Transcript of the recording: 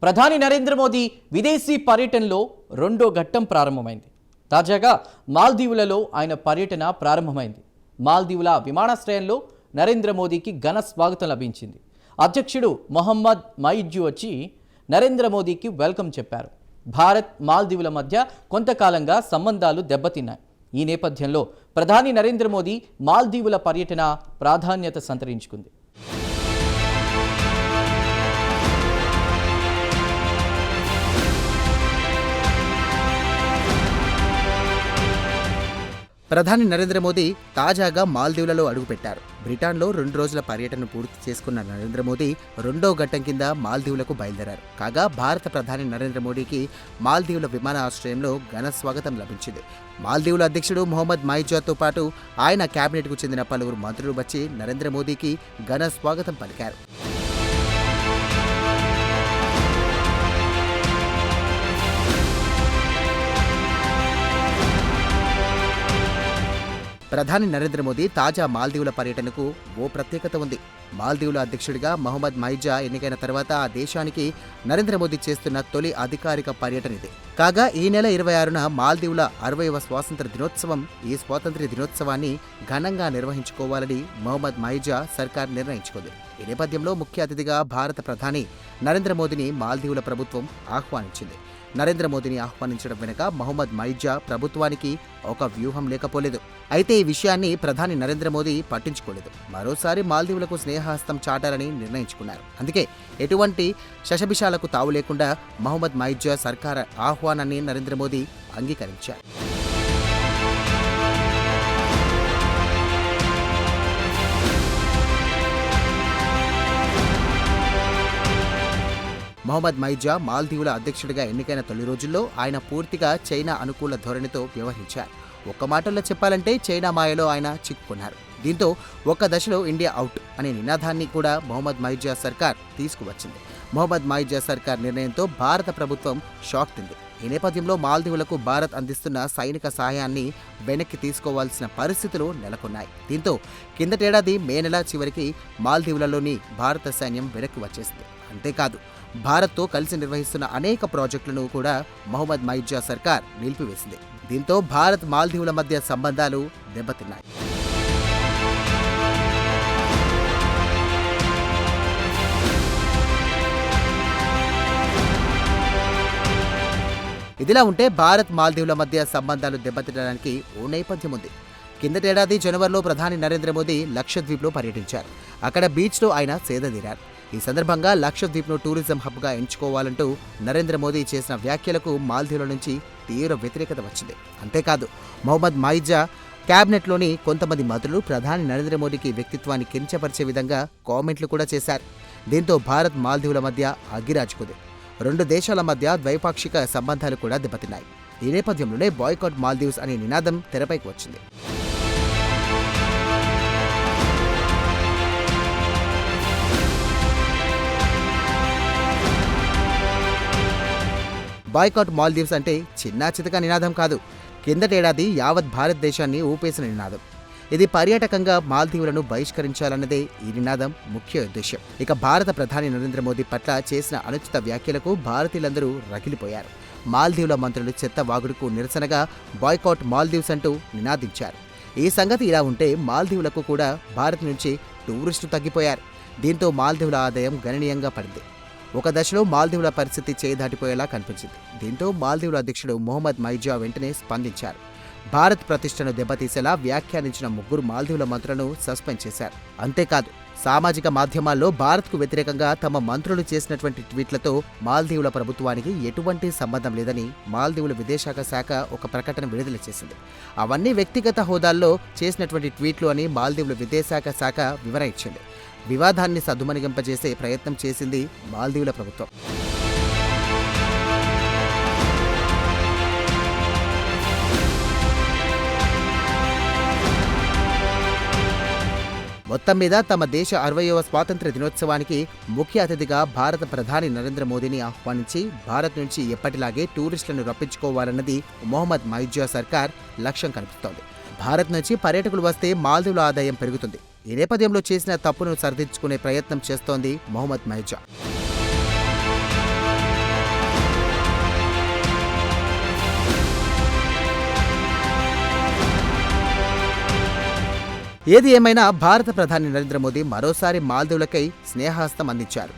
ప్రధాని నరేంద్ర మోదీ విదేశీ పర్యటనలో రెండో ఘట్టం ప్రారంభమైంది. తాజాగా మాల్దీవులలో ఆయన పర్యటన ప్రారంభమైంది. మాల్దీవుల విమానాశ్రయంలో నరేంద్ర మోదీకి ఘన స్వాగతం లభించింది. అధ్యక్షుడు మొహమ్మద్ మయిజ్జు వచ్చి నరేంద్ర మోదీకి వెల్కమ్ చెప్పారు. భారత్ మాల్దీవుల మధ్య కొంతకాలంగా సంబంధాలు దెబ్బతిన్నాయి. ఈ నేపథ్యంలో ప్రధాని నరేంద్ర మోదీ మాల్దీవుల పర్యటన ప్రాధాన్యత సంతరించుకుంది. ప్రధాని నరేంద్ర మోదీ తాజాగా మాల్దీవులలో అడుగుపెట్టారు. బ్రిటన్లో 2 రోజుల పర్యటన పూర్తి చేసుకున్న నరేంద్ర మోదీ రెండో ఘట్టం కింద మాల్దీవులకు బయలుదేరారు. కాగా భారత ప్రధాని నరేంద్ర మోదీకి మాల్దీవుల విమానాశ్రయంలో ఘన స్వాగతం లభించింది. మాల్దీవుల అధ్యక్షుడు మొహమ్మద్ మయిజ్జాతో పాటు ఆయన కేబినెట్కు చెందిన పలువురు మంత్రులు వచ్చి నరేంద్ర మోదీకి ఘన స్వాగతం పలికారు. ప్రధాని నరేంద్ర మోదీ తాజా మాల్దీవుల పర్యటనకు ఓ ప్రత్యేకత ఉంది. మాల్దీవుల అధ్యక్షుడిగా మొహమ్మద్ మయిజ్జా ఎన్నికైన తర్వాత ఆ దేశానికి నరేంద్ర మోదీ చేస్తున్న తొలి అధికారిక పర్యటన ఇది. కాగా ఈ నెల 26న మాల్దీవుల 60వ స్వాతంత్ర దినోత్సవం. ఈ స్వాతంత్ర్య దినోత్సవాన్ని ఘనంగా నిర్వహించుకోవాలని మొహమ్మద్ మయిజ్జా సర్కార్ నిర్ణయించుకుంది. ఈ నేపథ్యంలో ముఖ్య అతిథిగా భారత ప్రధాని నరేంద్ర మోదీని మాల్దీవుల ప్రభుత్వం ఆహ్వానించింది. నరేంద్ర మోదీని ఆహ్వానించడం వెనుక మొహమ్మద్ మయిజ్జా ప్రభుత్వానికి ఒక వ్యూహం లేకపోలేదు. అయితే ఈ విషయాన్ని ప్రధాని నరేంద్ర మోదీ పట్టించుకోలేదు. మరోసారి మాల్దీవులకు స్నేహహస్తం చాటాలని నిర్ణయించుకున్నారు. అందుకే ఎటువంటి శషబిషాలకు తావు లేకుండా మొహమ్మద్ మయిజ్జా సర్కార్ ఆహ్వానాన్ని నరేంద్ర మోదీ అంగీకరించారు. మొహమ్మద్ మయిజ్జా మాల్దీవుల అధ్యక్షుడిగా ఎన్నికైన తొలి రోజుల్లో ఆయన పూర్తిగా చైనా అనుకూల ధోరణితో వ్యవహరించారు. ఒక్క మాటల్లో చెప్పాలంటే చైనా మాయలో ఆయన చిక్కుకున్నారు. దీంతో ఒక్క దశలో ఇండియా అవుట్ అనే నినాదాన్ని కూడా మొహమ్మద్ మయిజ్జా సర్కార్ తీసుకువచ్చింది. మొహమ్మద్ మయిజ్జా సర్కార్ నిర్ణయంతో భారత ప్రభుత్వం షాక్ తింది. ఈ నేపథ్యంలో మాల్దీవులకు భారత్ అందిస్తున్న సైనిక సహాయాన్ని వెనక్కి తీసుకోవాల్సిన పరిస్థితులు నెలకొన్నాయి. దీంతో కిందటేడాది మే నెల చివరికి మాల్దీవులలోని భారత సైన్యం వెనక్కి వచ్చేసింది. అంతేకాదు భారత్తో కలిసి నిర్వహిస్తున్న అనేక ప్రాజెక్టులను కూడా మొహమ్మద్ మయిజ్జా సర్కార్ నిలిపివేసింది. దీంతో భారత్ మాల్దీవుల మధ్య సంబంధాలు దెబ్బతిన్నాయి. ఇదిలా ఉంటే భారత్ మాల్దీవుల మధ్య సంబంధాలు దెబ్బతినడానికి ఓ నేపథ్యం ఉంది. కిందటేడాది జనవరిలో ప్రధాని నరేంద్ర మోదీ లక్షద్వీప్లో పర్యటించారు. అక్కడ బీచ్లో ఆయన సేదతీరారు. ఈ సందర్భంగా లక్షద్వీప్ను టూరిజం హబ్గా ఎంచుకోవాలంటూ నరేంద్ర మోదీ చేసిన వ్యాఖ్యలకు మాల్దీవుల నుంచి తీవ్ర వ్యతిరేకత వచ్చింది. అంతేకాదు మొహమ్మద్ మయిజ్జా క్యాబినెట్లోని కొంతమంది మంత్రులు ప్రధాని నరేంద్ర మోదీకి వ్యక్తిత్వాన్ని కించపరిచే విధంగా కామెంట్లు కూడా చేశారు. దీంతో భారత్ మాల్దీవుల మధ్య అగ్గిరాజుకుంది. 2 దేశాల మధ్య ద్వైపాక్షిక సంబంధాలు కూడా దెబ్బతిన్నాయి. ఈ నేపథ్యంలోనే బాయ్కాట్ మాల్దీవ్స్ అనే నినాదం తెరపైకి వచ్చింది. బాయ్కాట్ మాల్దీవ్స్ అంటే చిన్నా చితక నినాదం కాదు. కిందటేడాది యావత్ భారతదేశాన్ని ఊపేసిన నినాదం. ఇది పర్యాటకంగా మాల్దీవులను బహిష్కరించాలన్నదే ఈ నినాదం ముఖ్య ఉద్దేశ్యం. ఇక భారత ప్రధాని నరేంద్ర మోదీ పట్ల చేసిన అనుచిత వ్యాఖ్యలకు భారతీయులందరూ రగిలిపోయారు. మాల్దీవుల మంత్రులు చెత్త వాగుడుకు నిరసనగా బాయ్కాట్ మాల్దీవ్స్ అంటూ నినాదించారు. ఈ సంగతి ఇలా ఉంటే మాల్దీవులకు కూడా భారత్ నుంచి టూరిస్టులు తగ్గిపోయారు. దీంతో మాల్దీవుల ఆదాయం గణనీయంగా పడింది. ఒక దశలో మాల్దీవుల పరిస్థితి చేదాటిపోయేలా కనిపించింది. దీంతో మాల్దీవుల అధ్యక్షుడు మొహమ్మద్ మయిజ్జా వెంటనే స్పందించారు. భారత్ ప్రతిష్టను దెబ్బతీసేలా వ్యాఖ్యానించిన 3 మాల్దీవుల మంత్రులను సస్పెండ్ చేశారు. అంతేకాదు సామాజిక మాధ్యమాల్లో భారత్కు వ్యతిరేకంగా తమ మంత్రులు చేసినటువంటి ట్వీట్లతో మాల్దీవుల ప్రభుత్వానికి ఎటువంటి సంబంధం లేదని మాల్దీవుల విదేశాంగ శాఖ ఒక ప్రకటన విడుదల చేసింది. అవన్నీ వ్యక్తిగత హోదాల్లో చేసినటువంటి ట్వీట్లు అని మాల్దీవుల విదేశాంగ శాఖ వివరణ ఇచ్చింది. వివాదాన్ని సద్దుమణిగింపజేసే ప్రయత్నం చేసింది మాల్దీవుల ప్రభుత్వం. మొత్తం మీద తమ దేశ 60వ స్వాతంత్ర దినోత్సవానికి ముఖ్య అతిథిగా భారత ప్రధాని నరేంద్ర మోదీని ఆహ్వానించి భారత్ నుంచి ఎప్పటిలాగే టూరిస్టులను రప్పించుకోవాలన్నది మొహమ్మద్ మయిజ్జా సర్కార్ లక్ష్యం కనిపిస్తోంది. భారత్ నుంచి పర్యాటకులు వస్తే మాల్దీవుల ఆదాయం పెరుగుతుంది. ఈ నేపథ్యంలో చేసిన తప్పును సరిదిద్దుకునే ప్రయత్నం చేస్తోంది మొహమ్మద్ మయిజ్జా. ఏది ఏమైనా భారత ప్రధాని నరేంద్ర మోదీ మరోసారి మాల్దీవులకై స్నేహహస్తం అందించారు.